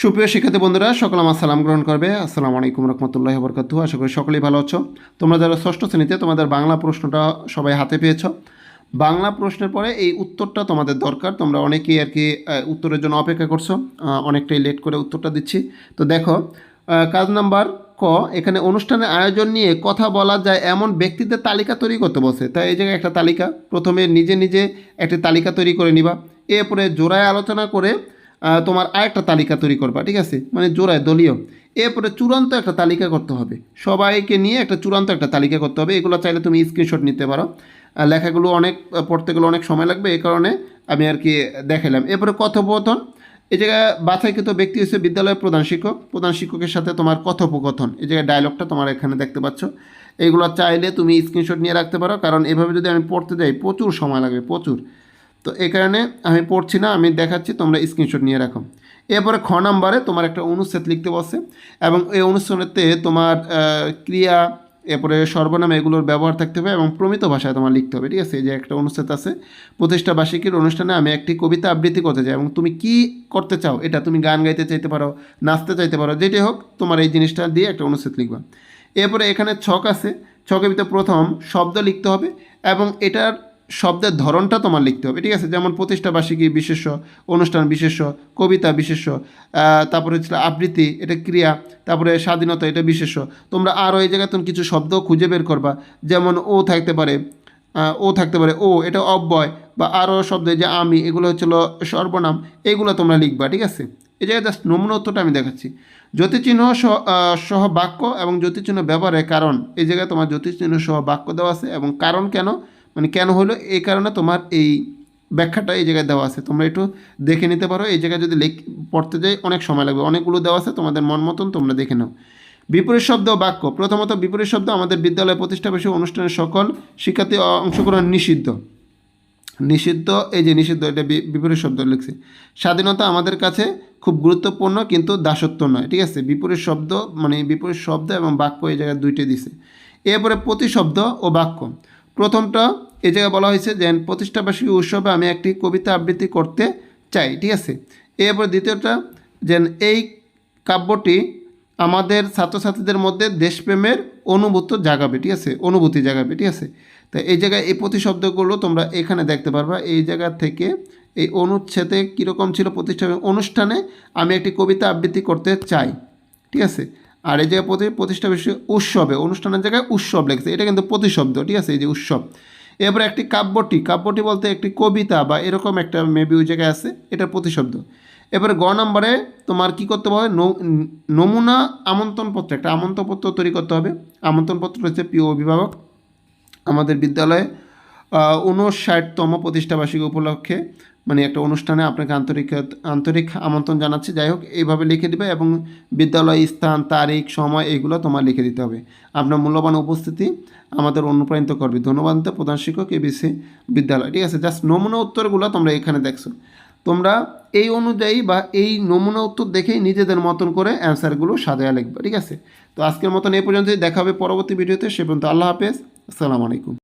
সুপ্রিয় শিক্ষার্থী বন্ধুরা, সকল আমার সালাম গ্রহণ করবে। আসসালামু আলাইকুম রহমতুল্লাহি ওয়া বারাকাতুহু। আশা করি সকলেই ভালো আছো। তোমরা যারা ষষ্ঠ শ্রেণীতে, তোমাদের বাংলা প্রশ্নটা সবাই হাতে পেয়েছো। বাংলা প্রশ্নের পরে এই উত্তরটা তোমাদের দরকার। তোমরা অনেকেই আর কি উত্তরের জন্য অপেক্ষা করছো, অনেকটাই লেট করে উত্তরটা দিচ্ছি। তো দেখো, কাজ নাম্বার ক, এখানে অনুষ্ঠানের আয়োজন নিয়ে কথা বলা যায় এমন ব্যক্তিদের তালিকা তৈরি করতে বলছে। তাই এই জায়গায় একটা তালিকা, প্রথমে নিজে নিজে একটি তালিকা তৈরি করে নিবা। এরপরে জোড়ায় আলোচনা করে তোমার আরেকটা তালিকা তৈরি করবা, ঠিক আছে, মানে জোড়ায় দলীয়। এরপরে চূড়ান্ত একটা তালিকা করতে হবে, সবাইকে নিয়ে একটা চূড়ান্ত একটা তালিকা করতে হবে। এগুলো চাইলে তুমি স্ক্রিনশট নিতে পারো। লেখাগুলো অনেক পড়তে গেলে অনেক সময় লাগবে, এই কারণে আমি আর কি দেখালাম। এরপরে কথোপকথন, এই জায়গায় বাছাইকৃত ব্যক্তি হচ্ছে বিদ্যালয়ের প্রধান শিক্ষক। প্রধান শিক্ষকের সাথে তোমার কথোপকথন, এই জায়গায় ডায়লগটা তোমার এখানে দেখতে পাচ্ছ। এইগুলো চাইলে তুমি স্ক্রিনশট নিয়ে রাখতে পারো, কারণ এভাবে যদি আমি পড়তে যাই প্রচুর সময় লাগবে, প্রচুর। তো এই কারণে আমি পড়ছি না, আমি দেখাচ্ছি, তোমরা স্ক্রিনশট নিয়ে রাখো। এরপরে খ নাম্বারে তোমার একটা অনুচ্ছেদ লিখতে বসে, এবং এই অনুচ্ছেদে তোমার ক্রিয়া, এরপরে সর্বনাম, এগুলোর ব্যবহার থাকতে হবে এবং প্রমিত ভাষায় তোমার লিখতে হবে, ঠিক আছে। এই যে একটা অনুচ্ছেদ আছে, প্রতিষ্ঠা বার্ষিকীর অনুষ্ঠানে আমি একটি কবিতা আবৃত্তি করতে চাই, এবং তুমি কি করতে চাও, এটা তুমি গান গাইতে চাইতে পারো, নাচতে চাইতে পারো, যেটাই হোক, তোমার এই জিনিসটা দিয়ে একটা অনুচ্ছেদ লিখবা। এরপরে এখানে ছক আছে, ছকের ভিতরে প্রথম শব্দ লিখতে হবে এবং এটার শব্দের ধরনটা তোমার লিখতে হবে, ঠিক আছে। যেমন প্রতিষ্ঠা বার্ষিকী বিশেষ্য, অনুষ্ঠান বিশেষ্য, কবিতা বিশেষ্য, তারপরে হচ্ছে আবৃত্তি, এটা ক্রিয়া, তারপরে স্বাধীনতা, এটা বিশেষ্য। তোমরা আরও এই জায়গায় তুমি কিছু শব্দ খুঁজে বের করবা, যেমন ও থাকতে পারে, ও, এটা অব্যয়, বা আরও শব্দ যে আমি, এগুলো হচ্ছিল সর্বনাম, এগুলো তোমরা লিখবা, ঠিক আছে। এই জায়গায় জাস্ট নমুনা উত্তরটা আমি দেখাচ্ছি। জ্যোতিচিহ্ন সহ বাক্য এবং জ্যোতিচিহ্ন ব্যবহারের কারণ, এই জায়গায় তোমার জ্যোতিচিহ্ন সহ বাক্য দেওয়া আছে, এবং কারণ কেন, মানে কেন হলো, এই কারণে তোমার এই ব্যাখ্যাটা এই জায়গায় দেওয়া আছে। তোমরা একটু দেখে নিতে পারো, এই জায়গায় যদি পড়তে যাই অনেক সময় লাগবে, অনেকগুলো দেওয়া আছে, তোমাদের মন মতন তোমরা দেখে নাও। বিপরীত শব্দ বাক্য, প্রথমত বিপরীত শব্দ, আমাদের বিদ্যালয় প্রতিষ্ঠা বার্ষিকী অনুষ্ঠানের সকল শিক্ষার্থী অংশগ্রহণ নিষিদ্ধ। নিষিদ্ধ, এই যে নিষিদ্ধ, এটা বিপরীত শব্দ লিখছে। স্বাধীনতা আমাদের কাছে খুব গুরুত্বপূর্ণ কিন্তু দাসত্ব নয়, ঠিক আছে। বিপরীত শব্দ মানে বিপরীত শব্দ এবং বাক্য এই জায়গায় দুইটি দিছে। এরপরে প্রতিশব্দ ও বাক্য, প্রথমটা এই জায়গায় বলা হয়েছে যে প্রতিষ্ঠাবার্ষিকী উৎসবে আমি একটি কবিতা আবৃত্তি করতে চাই, ঠিক আছে। এরপর দ্বিতীয়টা যে এই কাব্যটি আমাদের ছাত্রছাত্রীদের মধ্যে দেশপ্রেমের জাগাবে, ঠিক আছে, অনুভূতি জাগাবে, ঠিক আছে। তো এই জায়গায় এই প্রতিশব্দগুলো তোমরা এখানে দেখতে পারবা। এই জায়গা থেকে এই অনুচ্ছেদে কীরকম ছিল, অনুষ্ঠানে আমি একটি কবিতা আবৃত্তি করতে চাই, ঠিক আছে। আর এই জায়গায় প্রতিষ্ঠা বিষয় উৎসবে, অনুষ্ঠানের জায়গায় উৎসব লেগেছে, এটা কিন্তু প্রতিশব্দ, ঠিক আছে, এই যে উৎসব। এরপরে একটি কাব্যটি বলতে একটি কবিতা বা এরকম একটা মেবি ওই জায়গায় আছে, এটা প্রতিশব্দ। এবারে গ নম্বরে তোমার কী করতে হবে, নমুনা আমন্ত্রণপত্র, একটা আমন্ত্রণপত্র তৈরি করতে হবে। আমন্ত্রণপত্র হচ্ছে প্রিয় অভিভাবক, আমাদের বিদ্যালয়ে 59তম প্রতিষ্ঠাবার্ষিকী উপলক্ষে মানে একটা অনুষ্ঠানে আপনাকে আন্তরিক আমন্ত্রণ জানাচ্ছি। যাই হোক, এইভাবে লিখে দেবে এবং বিদ্যালয়, স্থান, তারিখ, সময়, এইগুলো তোমার লিখে দিতে হবে। আপনার মূল্যবান উপস্থিতি আমাদের অনুপ্রাণিত করবে। ধন্যবাদ প্রধান শিক্ষক, এবিসি বিদ্যালয়, ঠিক আছে। জাস্ট নমুনা উত্তরগুলো তোমরা এখানে দেখছো। তোমরা এই অনুযায়ী বা এই নমুনা উত্তর দেখেই নিজেদের মতন করে অ্যান্সারগুলো সাজায় লিখবে, ঠিক আছে। তো আজকের মতন এই পর্যন্তই, দেখা হবে পরবর্তী ভিডিওতে। সে পর্যন্ত আল্লাহ হাফেজ, আসসালামু আলাইকুম।